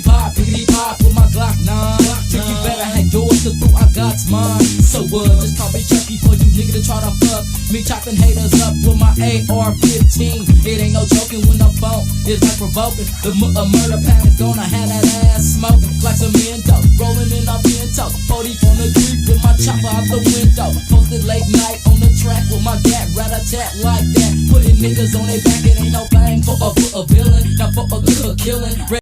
piggity pop with my Glock 9. Trick, you better have yours, cause boo, I got mine. So just call me Chucky for you nigga to try to fuck me, chopping haters up with my AR-15. It ain't no joking when the phone is like provoking. The murder pack is gonna have that ass smoking like some Mendo, rolling in a Pinto. 40 on the creek with my chopper out the window. Posted late night on the track with my gat, rat-a-tat like that. Putting niggas on their back, it ain't no thing for a villain, not for a killing.